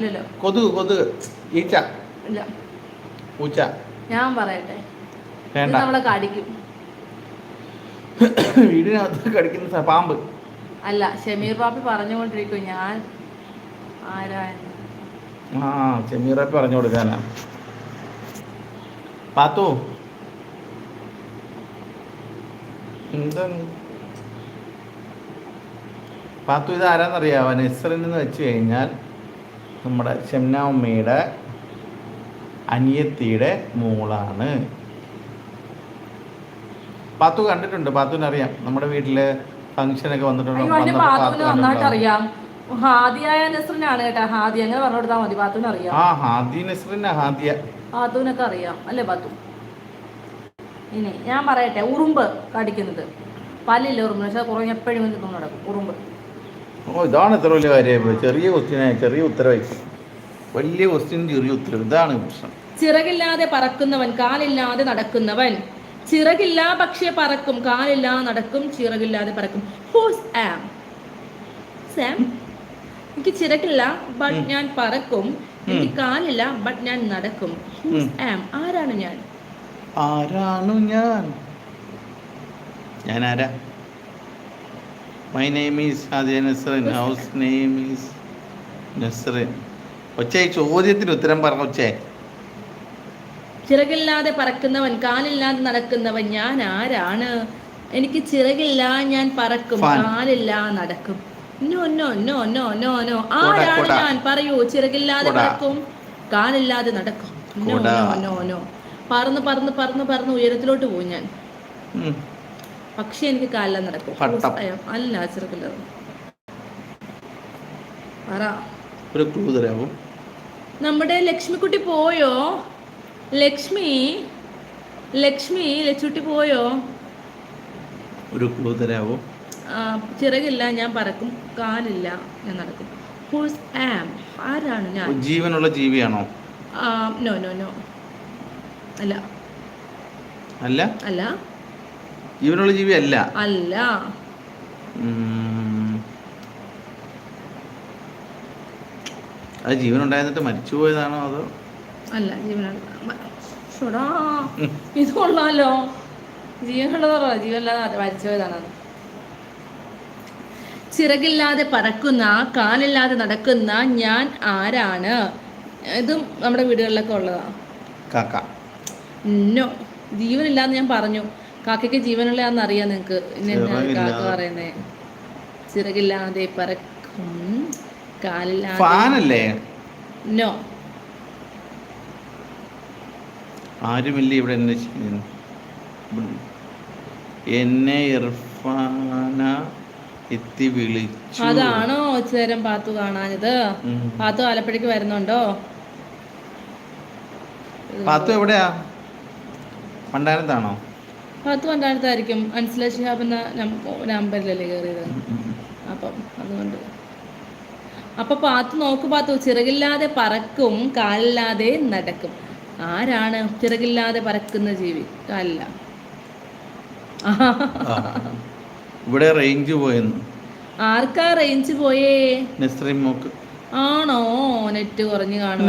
ഇല്ലല്ലോ. കൊതുക് ഈച്ച ഇല്ല. പൂച്ച. ഞാൻ പറയട്ടെ, വേണ്ട. നമ്മളെ കടിക്കും. വീടിനകത്ത് കടിക്കുന്ന പാമ്പ് അല്ല, ഷമീർ പാപ്പി പറഞ്ഞുകൊണ്ടിരിക്കും ഞാൻ ആരായെന്ന്. ഷമീറെ പറഞ്ഞു കൊടുക്കാനാ. പാത്തു എന്താണ് പാത്തു, ഇത് ആരാന്നറിയാവോ? നെസ്റിൻ എന്ന് വെച്ച് കഴിഞ്ഞാൽ നമ്മുടെ ഷംന ഉമ്മയുടെ അനിയത്തിയുടെ മോളാണ്. പാത്തു കണ്ടിട്ടുണ്ട്, പാത്തുവിനറിയാം. നമ്മുടെ വീട്ടില് ഫംഗ്ഷനൊക്കെ നന്നായിട്ട് അറിയാം. ഹാദിയായ നെസ്റിനാണ് കേട്ടാ. ഹാദി അങ്ങനെ പറഞ്ഞു കൊടുത്താൽ മതി. പാത്തുവിന് അറിയാം. ഹാദി നെസ്റിനാ. പാത്തുവിനൊക്കെ അറിയാം അല്ലേ പാത്തു? ഇനി ഞാൻ പറയട്ടെ, ഉറുമ്പ് കടിക്കുന്നത് പല്ലില്ല ഉറുമ്പ്, പക്ഷെ കുറേ എപ്പോഴും നടക്കും ഉറുമ്പ്. ഇതാണ് ഇത്ര വലിയ കാര്യം. ചെറിയ ക്വസ്റ്റ്യനായി ചെറിയ ഉത്തരവായി, വലിയ ക്വസ്റ്റ്യൻ ചെറിയ ഉത്തരവ്. ഇതാണ് പ്രശ്നം. ചിറകില്ലാതെ പറക്കുന്നവൻ, കാലില്ലാതെ നടക്കുന്നവൻ. ചിറകില്ല പക്ഷേ പറക്കും, കാലില്ലാതെ നടക്കും, ചിറകില്ലാതെ പറക്കും. ഹൂസ് ആം? സാം, എനിക്ക് ചിറകില്ല ബട്ട് ഞാൻ പറക്കും, എനിക്ക് കാലില്ല ബട്ട് ഞാൻ നടക്കും. Who's am? ആരാണ് ഞാൻ? ഞാൻ ആരാ? My name is Hadiya Nesrin. House name is Nesrin. ഒച്ചേ, ചോദ്യത്തിന് ഉത്തരം പറഞ്ഞ ഒച്ചേ. ചിറകില്ലാതെ പറക്കുന്നവൻ, കാലില്ലാതെ നടക്കുന്നവൻ, ഞാൻ ആരാണ്? എനിക്ക് ചിറകില്ല, ഞാൻ പറക്കും, കാലില്ല, നടക്കും. No no no no no no. ആരാണ് ഞാൻ? പറയൂ. ചിറകില്ലാതെ പറക്കും, കാലില്ലാതെ നടക്കും. No no no no. പറന്ന് പറന്ന് പറന്ന് പറന്ന് ഉയരത്തിലോട്ട് പോകും ഞാൻ, പക്ഷെ എനിക്ക് കാലില്ലാതെ നടക്കും. അല്ല, ചിറകില്ലാതെ. ഒരു ക്ലൂ തരാമോ? നമ്മുടെ ലക്ഷ്മിക്കുട്ടി പോയോ? ലക്ഷ്മിക്കുട്ടി പോയോ? ഒരു ക്ലൂ തരാമോ? ചിറകില്ല, ഞാൻ പറക്കും, കാലില്ല, ഞാൻ നടക്കും. Who's am? ആരാണ് ഞാൻ? ജീവനുള്ള ജീവിയാണോ? No no no. അല്ല അല്ല അല്ല. ജീവനുള്ള ജീവി അല്ല. അല്ല. അത് ജീവനുണ്ടായിരുന്നിട്ട് മരിച്ചു പോയതാണോ അതോ? അല്ല, ജീവനുള്ള. ഇത് കൊള്ളാലോ. ജീവനുള്ളതോ ജീവനില്ലാതെ മരിച്ചു പോയതാണ്. ചിറകില്ലാതെ പറക്കുന്ന, കാലില്ലാതെ നടക്കുന്ന ഞാൻ ആരാണ്? ഇതും നമ്മുടെ വീടുകളിലൊക്കെ ഉള്ളതാ. കാക്ക. നോ, ജീവനില്ലാന്ന് ഞാൻ പറഞ്ഞു. കാക്കയ്ക്ക് ജീവനുള്ളതാന്ന് അറിയാം നിങ്ങക്ക്. കാക്ക പറയുന്നേ ചിറകില്ലാതെ പറക്കും, കാലില്ലാതെ. നോ. ആരുമില്ല ഇവിടെ എന്നെ ഇർഫാന എത്തി വിളിച്ചു. അതാണോ ചേരം പാത്തു കാണാനിത്? പാത്തു ആലപ്പുഴയ്ക്ക് വരുന്നുണ്ടോ? പാത്തു എവിടെയാ? പണ്ടാരത്താണോ? പാത്തു പണ്ടാരത്തായിരിക്കും. അൻസില ശിഹാബ് എന്ന നമ്പറിലല്ലേ കയറിയത്. അപ്പം അതുകൊണ്ട് അപ്പൊ പാത്തു നോക്ക്. പാത്തു ചിറകില്ലാതെ പറക്കും, കാലില്ലാതെ നടക്കും. ആരാണ് ചിറകില്ലാതെ പറക്കുന്ന ജീവി? കാലില്ല. ഇവിടെ റേഞ്ച് പോയെന്ന്. ആർക്കാ റേഞ്ച് പോയേ? നെസ്റിൻ മോക്ക്. ആണോ? നെറ്റ് കുറഞ്ഞു കാണും.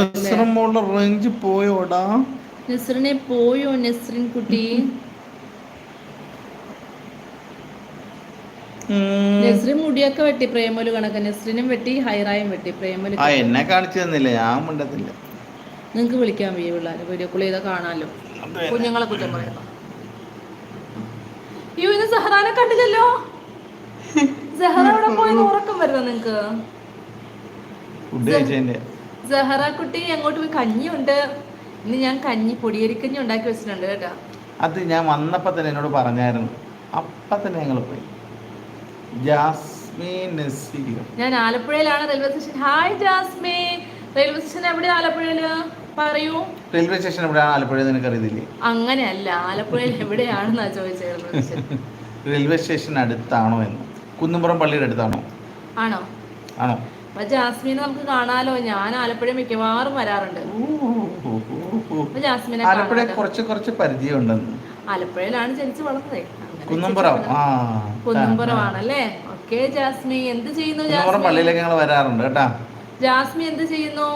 റേഞ്ച് പോയോടാ. നെസ്റിനെ പോയോ? നെസ്റിൻ കുട്ടി, നെസ്റിൻ മുടിയൊക്കെ വെട്ടി പ്രേമലു കണക്ക്. നെസ്റിനും വെട്ടി, ഹൈറായും വെട്ടി, പ്രേമലു. എന്നെ കാണിച്ചു തന്നില്ല, ഞാൻ മിണ്ടത്തില്ല. നിങ്ങക്ക് വിളിക്കാൻ വയ്യ പിള്ളേർ? വീഡിയോ കോൾ ചെയ്താൽ കാണാലോ. കുഞ്ഞുങ്ങളെ കുറ്റം പറയുന്നു. ഇന്ന് സഹറാനെ കണ്ടില്ലല്ലോ. സഹറ അവിടെ പോയി ഉറക്കം വരുന്നോ നിങ്ങക്ക്? സഹറ കുട്ടി അങ്ങോട്ട് പോയി. കഞ്ഞിയുണ്ട് ഇന്ന്. ഞാൻ കഞ്ഞി പൊടിയരിക്കഞ്ഞി ഉണ്ടാക്കി വെച്ചിട്ടുണ്ട് കേട്ടോ. അത് ഞാൻ വന്നപ്പോ തന്നെ എന്നോട് പറഞ്ഞായിരുന്നു. അപ്പൊ തന്നെ ഞങ്ങൾ പോയി. ജാസ്മിൻ നസീർ. ഞാൻ ആലപ്പുഴയിലാണ്, railway station. Hi Jasmin. Railway station എവിടെയാ ആലപ്പുഴയില്? പറയൂ. റെയിൽവേ സ്റ്റേഷൻ എവിടെയാണ് ആലപ്പുഴ? നിനക്ക് അറിയത്തില്ലേ? അങ്ങനെയല്ല, ആലപ്പുഴയിൽ എവിടെയാണെന്നാ ചോദിച്ചത്. റെയിൽവേ സ്റ്റേഷൻ അടുത്താണോ എന്ന്. കുന്നുംപുറം പള്ളിയുടെ അടുത്താണോ? ആണോ? ആണോ? അപ്പൊ ജാസ്മിനെ നമുക്ക് കാണാലോ. ഞാൻ ആലപ്പുഴ മിക്കവാറും വരാറുണ്ട്. ജാസ്മിനെ ആലപ്പുഴ കുറച്ച് പരിചയം ഉണ്ടെന്ന്. ആലപ്പുഴയിലാണ് ജനിച്ചു വളർന്നതേ. കുന്നുംപുറമാണല്ലേ? ഓക്കെ ജാസ്മി, എന്ത് ചെയ്യുന്നു? പള്ളിയിലേക്ക് ഞങ്ങൾ വരാറുണ്ട് കേട്ടാ. ജാസ്മി എന്ത് ചെയ്യുന്നു?